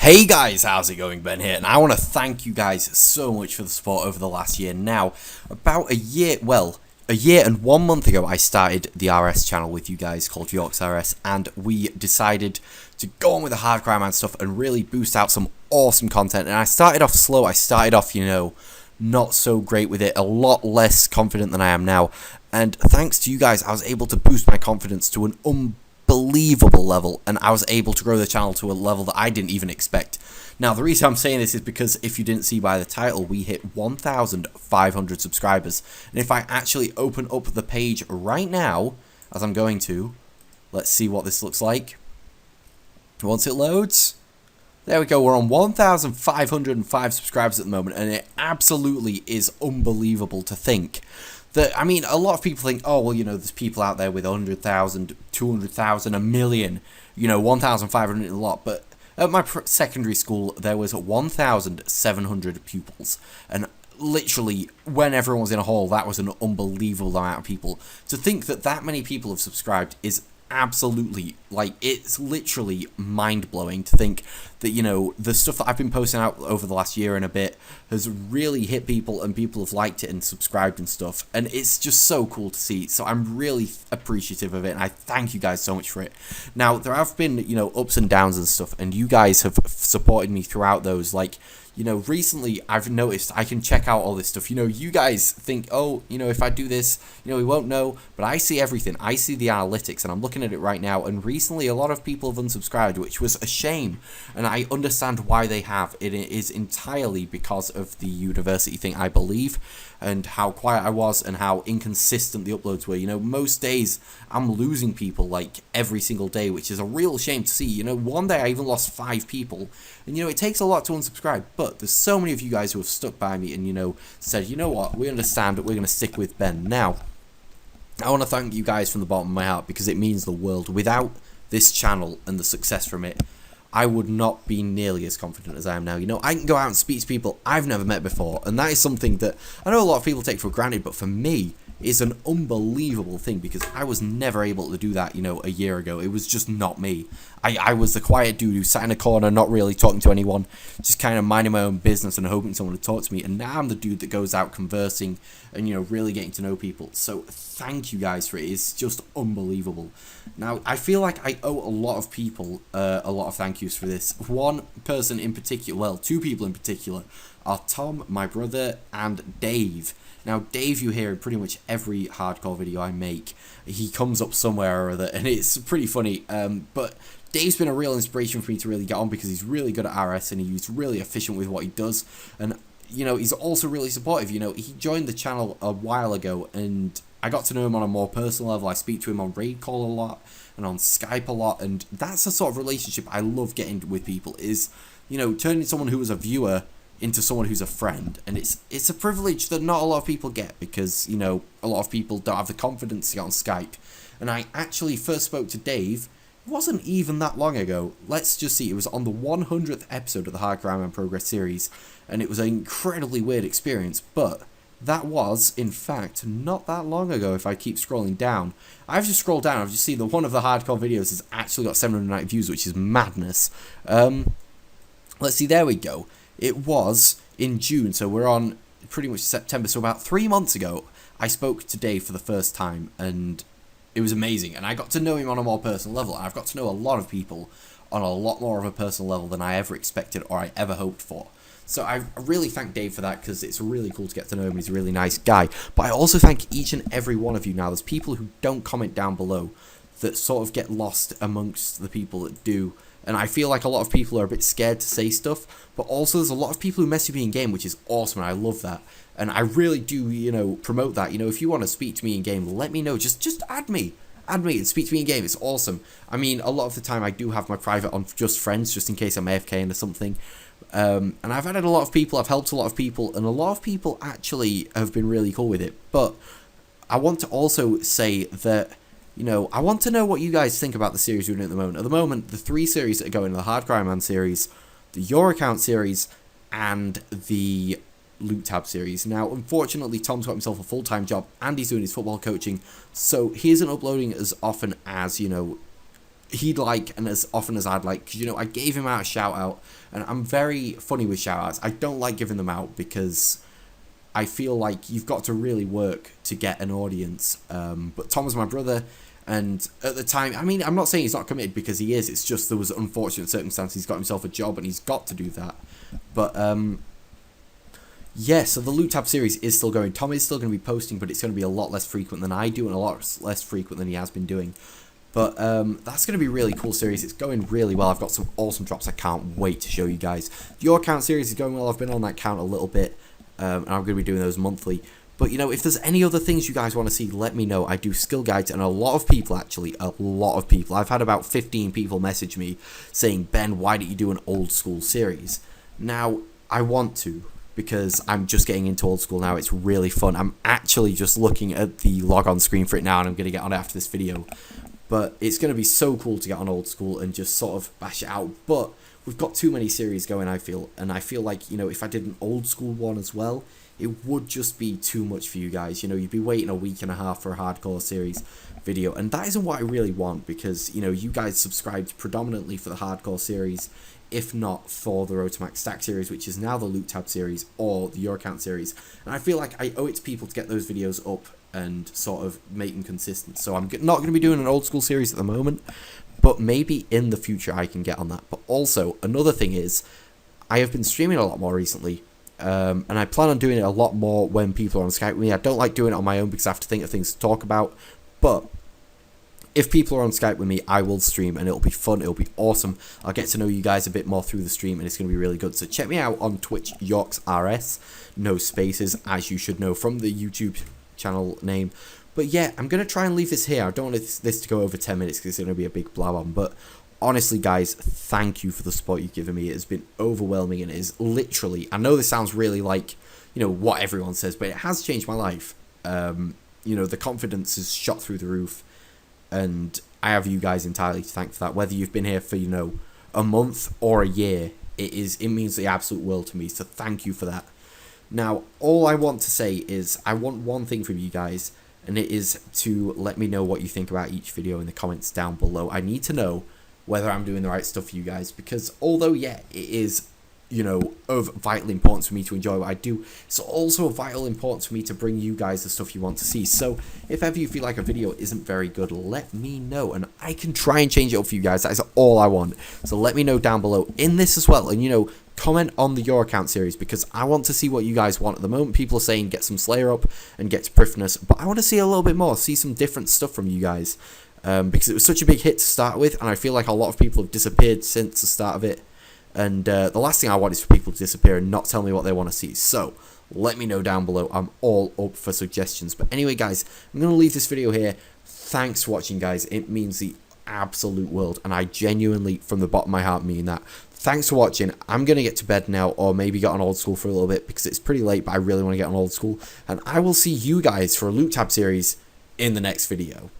Hey guys, how's it going? Ben here, and I want to thank you guys so much for the support over the last year. Now, about a year and 1 month ago, I started the RS channel with you guys called YorksRS, and we decided to go on with the hardcore man stuff and really boost out some awesome content. And I started off slow. I started off, not so great with it, a lot less confident than I am now. And thanks to you guys, I was able to boost my confidence to an unbelievable level, and I was able to grow the channel to a level that I didn't even expect. Now, the reason I'm saying this is because if you didn't see by the title, we hit 1,500 subscribers. And if I actually open up the page right now, as I'm going to, let's see what this looks like. Once it loads, there we go, we're on 1,505 subscribers at the moment, and it absolutely is unbelievable to think that, I mean, a lot of people think, oh, well, there's people out there with 100,000, 200,000, a million, 1,500 is a lot, but at my secondary school, there was 1,700 pupils, and literally, when everyone was in a hall, that was an unbelievable amount of people. To think that that many people have subscribed is absolutely, it's literally mind-blowing to think that, the stuff that I've been posting out over the last year and a bit has really hit people, and people have liked it and subscribed and stuff, and it's just so cool to see. So I'm really appreciative of it, and I thank you guys so much for it. Now, there have been, ups and downs and stuff, and you guys have supported me throughout those. Recently I've noticed I can check out all this stuff. You guys think, oh, if I do this, we won't know. But I see everything. I see the analytics, and I'm looking at it right now. And recently a lot of people have unsubscribed, which was a shame. And I understand why they have. It is entirely because of the university thing, I believe, and how quiet I was and how inconsistent the uploads were. Most days I'm losing people every single day, which is a real shame to see. One day I even lost 5 people. And it takes a lot to unsubscribe, but there's so many of you guys who have stuck by me and said, you know what, we understand that we're going to stick with Ben. Now, I want to thank you guys from the bottom of my heart, because it means the world. Without this channel and the success from it, I would not be nearly as confident as I am now. I can go out and speak to people I've never met before, and that is something that I know a lot of people take for granted, but for me, is an unbelievable thing, because I was never able to do that, a year ago. It was just not me. I was the quiet dude who sat in a corner, not really talking to anyone, just kind of minding my own business and hoping someone would talk to me. And now I'm the dude that goes out conversing and, really getting to know people. So thank you guys for it. It's just unbelievable. Now, I feel like I owe a lot of people a lot of thank yous for this. One person in particular, well, 2 people in particular, are Tom, my brother, and Dave. Now, Dave, you hear in pretty much every hardcore video I make. He comes up somewhere or other, and it's pretty funny. But Dave's been a real inspiration for me to really get on, because he's really good at RS, and he's really efficient with what he does. And, he's also really supportive. He joined the channel a while ago, and I got to know him on a more personal level. I speak to him on Raid Call a lot, and on Skype a lot, and that's the sort of relationship I love getting with people, is, turning someone who was a viewer into someone who's a friend. And it's a privilege that not a lot of people get, because a lot of people don't have the confidence to get on Skype. And I actually first spoke to Dave, it wasn't even that long ago. Let's just see, it was on the 100th episode of the Hardcore Man Progress series, and it was an incredibly weird experience, but that was, in fact, not that long ago. If I keep scrolling down, I've just scrolled down, I've just seen that one of the hardcore videos has actually got 790 views, which is madness. Let's see, there we go. It was in June, so we're on pretty much September, so about 3 months ago, I spoke to Dave for the first time, and it was amazing, and I got to know him on a more personal level, and I've got to know a lot of people on a lot more of a personal level than I ever expected or I ever hoped for. So I really thank Dave for that, because it's really cool to get to know him. He's a really nice guy. But I also thank each and every one of you. Now, there's people who don't comment down below that sort of get lost amongst the people that do. And I feel like a lot of people are a bit scared to say stuff, but also there's a lot of people who message me in game, which is awesome, and I love that. And I really do, promote that. If you want to speak to me in game, let me know. Just add me. Add me and speak to me in game. It's awesome. I mean, a lot of the time I do have my private on just friends, just in case I'm AFK or something. And I've added a lot of people, I've helped a lot of people, and a lot of people actually have been really cool with it. But I want to also say that, I want to know what you guys think about the series we're doing at the moment. At the moment, the 3 series that are going, the Hardcore Man series, the Your Account series, and the Loot Tab series. Now, unfortunately, Tom's got himself a full-time job, and he's doing his football coaching, so he isn't uploading as often as, he'd like and as often as I'd like, because, you know, I gave him out a shout out, and I'm very funny with shout outs. I don't like giving them out because I feel like you've got to really work to get an audience. But Tom was my brother, and at the time, I mean, I'm not saying he's not committed, because he is. It's just there was unfortunate circumstances. He's got himself a job and he's got to do that. But yeah, so the Loot Tab series is still going. Tom is still going to be posting, but it's going to be a lot less frequent than I do and a lot less frequent than he has been doing. But that's going to be a really cool series. It's going really well. I've got some awesome drops I can't wait to show you guys. Your account series is going well. I've been on that account a little bit, and I'm going to be doing those monthly. But, you know, if there's any other things you guys want to see, let me know. I do skill guides, and a lot of people, actually, a lot of people. I've had about 15 people message me saying, Ben, why don't you do an old school series? Now, I want to, because I'm just getting into old school now. It's really fun. I'm actually just looking at the log on screen for it now, and I'm going to get on it after this video. But it's going to be so cool to get on old school and just sort of bash it out. But we've got too many series going, I feel. And I feel like, you know, if I did an old school one as well, it would just be too much for you guys. You know, you'd be waiting a week and a half for a hardcore series video. And that isn't what I really want, because, you know, you guys subscribed predominantly for the hardcore series, if not for the Road to Max Stack series, which is now the Loot Tab series or the Your Account series. And I feel like I owe it to people to get those videos up and sort of make them consistent. So I'm not going to be doing an old school series at the moment, but maybe in the future I can get on that. But also, another thing is, I have been streaming a lot more recently, and I plan on doing it a lot more when people are on Skype with me. I don't like doing it on my own because I have to think of things to talk about, but if people are on Skype with me, I will stream, and it'll be fun, it'll be awesome. I'll get to know you guys a bit more through the stream, and it's going to be really good. So check me out on Twitch, YorksRS, no spaces, as you should know from the YouTube channel name. But yeah, I'm going to try and leave this here. I don't want this to go over 10 minutes because it's going to be a big blab on, but honestly, guys, thank you for the support you've given me. It has been overwhelming, and it is literally, I know this sounds really like, you know, what everyone says, but it has changed my life. You know, the confidence is shot through the roof, and I have you guys entirely to thank for that. Whether you've been here for, you know, a month or a year, it means the absolute world to me, so thank you for that. Now, all I want to say is, I want one thing from you guys, and it is to let me know what you think about each video in the comments down below. I need to know whether I'm doing the right stuff for you guys, because although, yeah, it is, you know, of vital importance for me to enjoy what I do, it's also of vital importance for me to bring you guys the stuff you want to see. So if ever you feel like a video isn't very good, let me know, and I can try and change it up for you guys. That is all I want. So let me know down below in this as well, and, you know, comment on the Your Account series, because I want to see what you guys want. At the moment, people are saying get some Slayer up and get to Prifness, but I want to see a little bit more, see some different stuff from you guys, because it was such a big hit to start with, and I feel like a lot of people have disappeared since the start of it, and the last thing I want is for people to disappear and not tell me what they want to see. So let me know down below. I'm all up for suggestions. But anyway, guys, I'm going to leave this video here. Thanks for watching, guys. It means the absolute world, and I genuinely, from the bottom of my heart, mean that. Thanks for watching. I'm going to get to bed now, or maybe get on old school for a little bit, because it's pretty late, but I really want to get on old school. And I will see you guys for a Loot Tab series in the next video.